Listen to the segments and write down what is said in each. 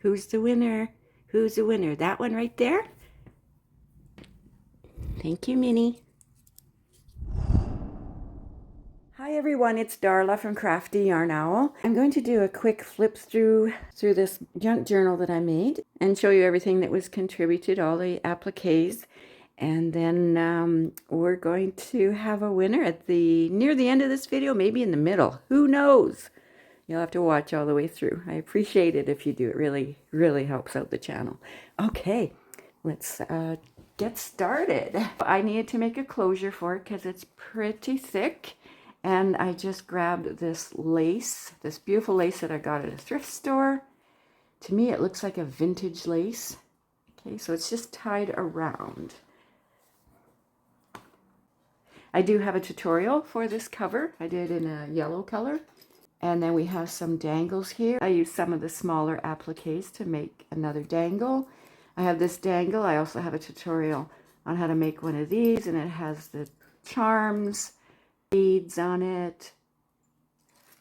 Who's the winner? Who's the winner? That one right there? Thank you, Minnie. Hi everyone, it's Darla from Crafty Yarn Owl. I'm going to do a quick flip through this junk journal that I made and show you everything that was contributed, all the appliques. And then we're going to have a winner at near the end of this video, maybe in the middle. Who knows? You'll have to watch all the way through. I appreciate it if you do. It really, really helps out the channel. Okay, let's get started. I needed to make a closure for it because it's pretty thick. And I just grabbed this lace, this beautiful lace that I got at a thrift store. To me, it looks like a vintage lace. Okay, so it's just tied around. I do have a tutorial for this cover. I did it in a yellow color. And then we have some dangles here. I used some of the smaller appliques to make another dangle. I have this dangle. I also have a tutorial on how to make one of these, and it has the charms, beads on it.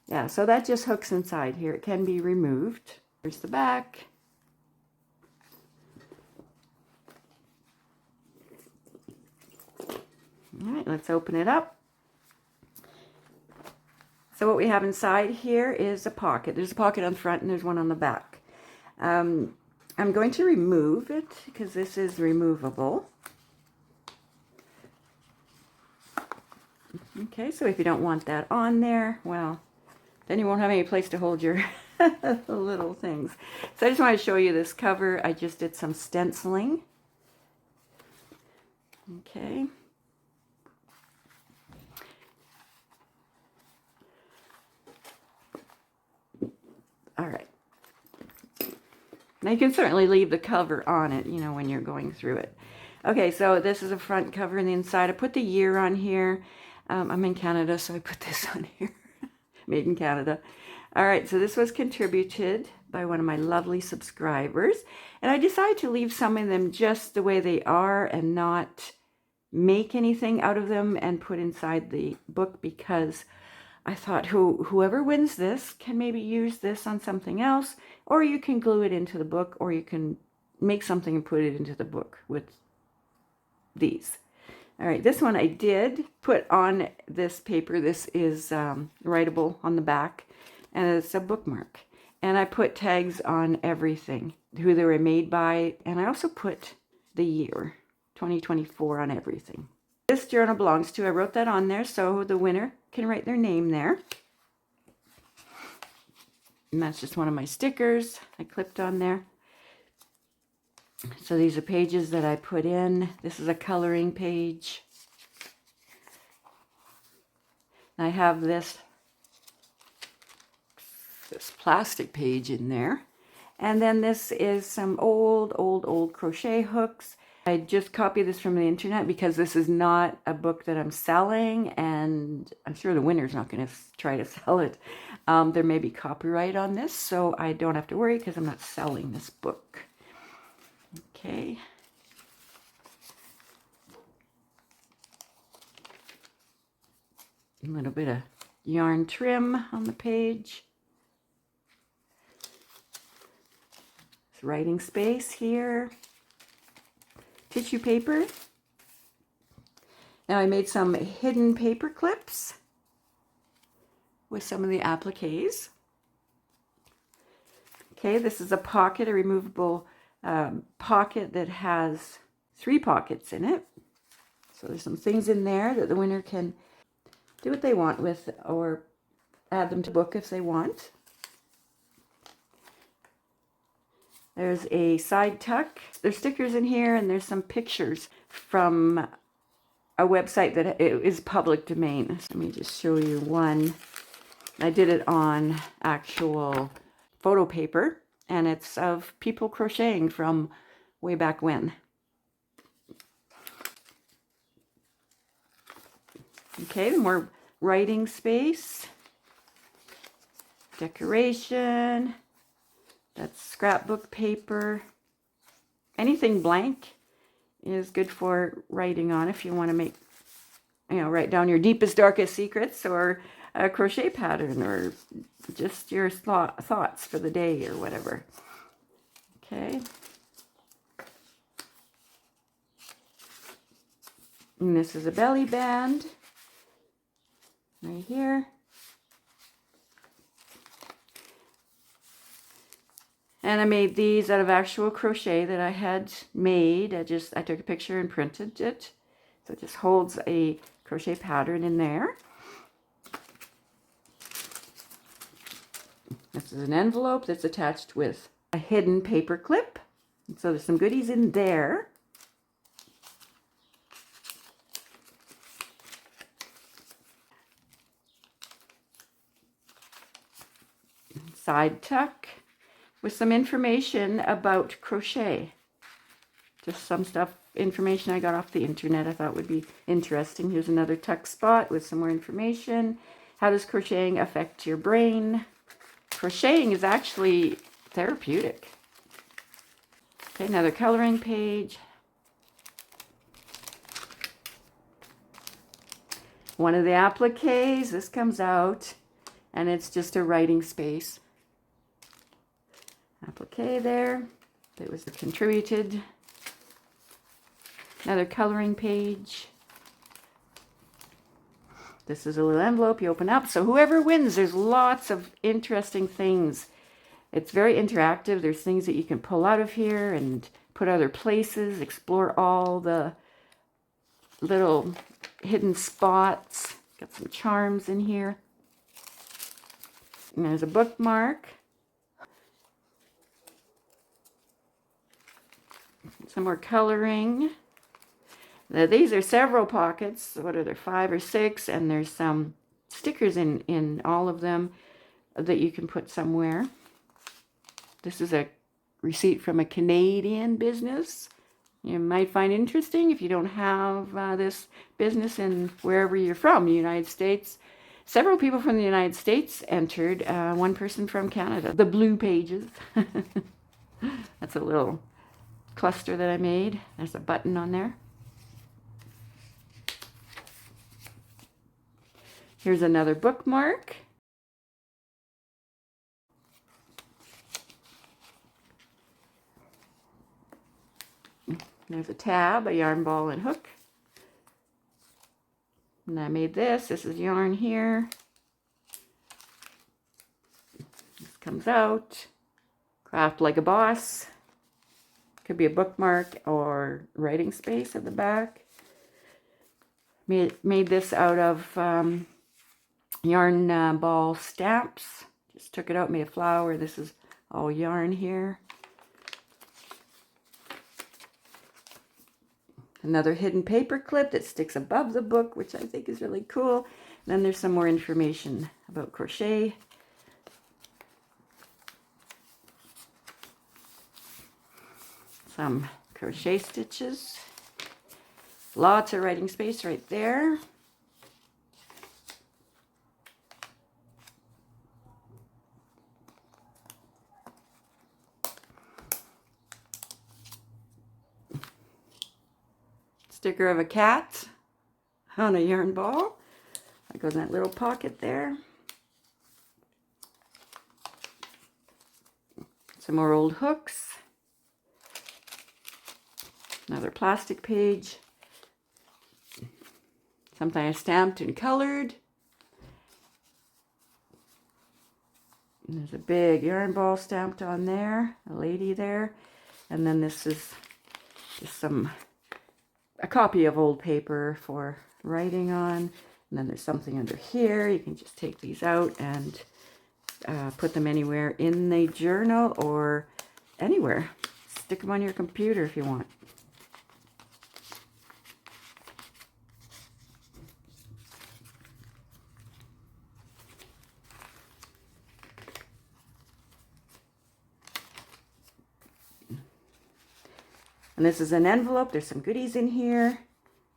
Yeah, so that just hooks inside here. It can be removed. Here's the back. All right, let's open it up. So what we have inside here is a pocket. There's a pocket on the front and there's one on the back. I'm going to remove it because this is removable. Okay, so if you don't want that on there, well, then you won't have any place to hold your little things. So I just want to show you this cover. I just did some stenciling. Okay. All right. Now you can certainly leave the cover on it, you know, when you're going through it. Okay, so this is a front cover and the inside. I put the year on here. I'm in Canada, so I put this on here. Made in Canada. All right, so this was contributed by one of my lovely subscribers. And I decided to leave some of them just the way they are and not make anything out of them and put inside the book, because I thought whoever wins this can maybe use this on something else, or you can glue it into the book, or you can make something and put it into the book with these. All right, this one I did put on this paper. This is writable on the back, and it's a bookmark. And I put tags on everything, who they were made by, and I also put the year, 2024, on everything. This journal belongs to, I wrote that on there, so the winner can write their name there. And that's just one of my stickers I clipped on there. So these are pages that I put in. This is a coloring page. I have this plastic page in there. And then this is some old crochet hooks. I just copied this from the internet because this is not a book that I'm selling, and I'm sure the winner's not going to try to sell it. There may be copyright on this, so I don't have to worry because I'm not selling this book. Okay. A little bit of yarn trim on the page. It's writing space here. Tissue paper. Now I made some hidden paper clips with some of the appliques. Okay, this is a pocket, a removable pocket that has 3 pockets in it. So there's some things in there that the winner can do what they want with, or add them to the book if they want. There's a side tuck. There's stickers in here, and there's some pictures from a website that is public domain. So let me just show you one. I did it on actual photo paper, and it's of people crocheting from way back when. Okay, more writing space, decoration. That's scrapbook paper. Anything blank is good for writing on if you want to make, write down your deepest, darkest secrets, or a crochet pattern, or just your thoughts for the day or whatever. Okay. And this is a belly band right here. And I made these out of actual crochet that I had made. I took a picture and printed it. So it just holds a crochet pattern in there. This is an envelope that's attached with a hidden paper clip. And so there's some goodies in there. Side tuck with some information about crochet. Just some information I got off the internet I thought would be interesting. Here's another tuck spot with some more information. How does crocheting affect your brain? Crocheting is actually therapeutic. Okay, another coloring page. One of the appliques. This comes out and it's just a writing space. Applique there. That was contributed. Another coloring page. This is a little envelope you open up. So whoever wins, there's lots of interesting things. It's very interactive. There's things that you can pull out of here and put other places, explore all the little hidden spots. Got some charms in here. And there's a bookmark. Some more coloring. Now, these are several pockets. What are there, 5 or 6? And there's some stickers in all of them that you can put somewhere. This is a receipt from a Canadian business. You might find interesting if you don't have this business in wherever you're from, the United States. Several people from the United States entered, one person from Canada. The blue pages. That's a little cluster that I made. There's a button on there. Here's another bookmark. There's a tab, a yarn ball and hook. And I made this. This is yarn here. This comes out. Craft like a boss. Could be a bookmark or writing space at the back. Made this out of yarn ball stamps. Just took it out, made a flower. This is all yarn here. Another hidden paper clip that sticks above the book, which I think is really cool. And then there's some more information about crochet. Some crochet stitches. Lots of writing space right there. Sticker of a cat on a yarn ball. That goes in that little pocket there. Some more old hooks. Another plastic page. Sometimes stamped and colored. And there's a big yarn ball stamped on there, a lady there. And then this is just a copy of old paper for writing on. And then there's something under here. You can just take these out and put them anywhere in the journal or anywhere. Stick them on your computer if you want. And this is an envelope. There's some goodies in here.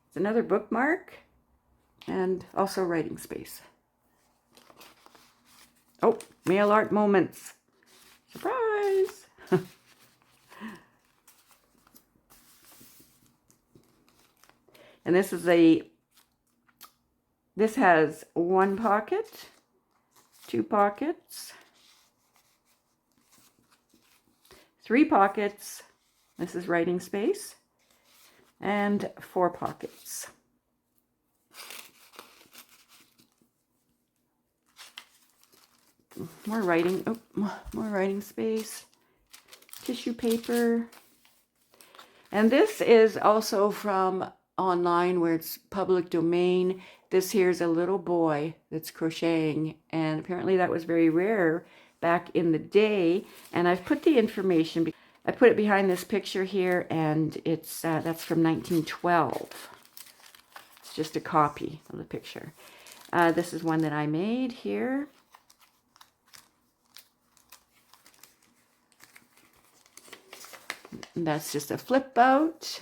It's another bookmark and also writing space. Oh, mail art moments. Surprise! And this has 1 pocket, 2 pockets, 3 pockets. This is writing space. And 4 pockets. More writing space. Tissue paper. And this is also from online where it's public domain. This here is a little boy that's crocheting, and apparently that was very rare back in the day. And I've put the information, I put it behind this picture here, and it's that's from 1912. It's just a copy of the picture. This is one that I made here. And that's just a flip out.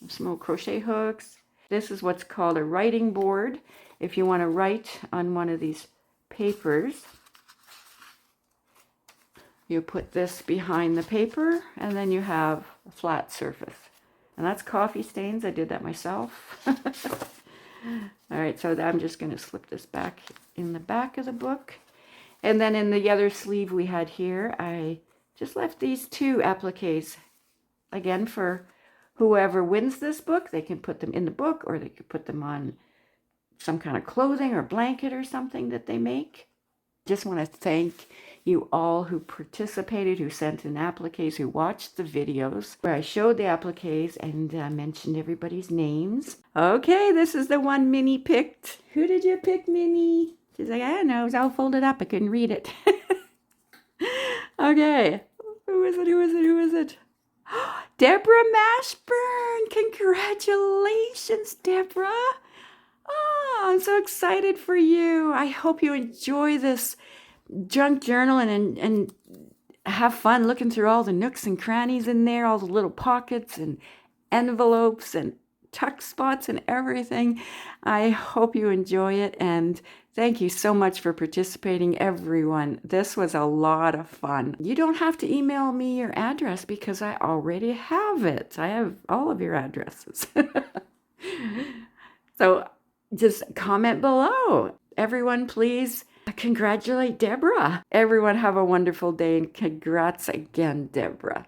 Some little crochet hooks. This is what's called a writing board. If you want to write on one of these papers, you put this behind the paper, and then you have a flat surface. And that's coffee stains. I did that myself. All right, so I'm just going to slip this back in the back of the book. And then in the other sleeve we had here, I just left these 2 appliques. Again, for whoever wins this book, they can put them in the book, or they could put them on some kind of clothing or blanket or something that they make. Just want to thank you all who participated, who sent in appliques, who watched the videos where I showed the appliques and mentioned everybody's names. Okay, this is the one Minnie picked. Who did you pick, Minnie? She's like, I don't know, it was all folded up. I couldn't read it. Okay, who is it? Who is it? Who is it? Deborah Mashburn! Congratulations, Deborah! Oh, I'm so excited for you. I hope you enjoy this junk journal and have fun looking through all the nooks and crannies in there, all the little pockets and envelopes and tuck spots and everything. I hope you enjoy it, and thank you so much for participating, everyone. This was a lot of fun. You don't have to email me your address because I already have it. I have all of your addresses. So just comment below. Everyone, please congratulate Deborah. Everyone have a wonderful day, and congrats again, Deborah.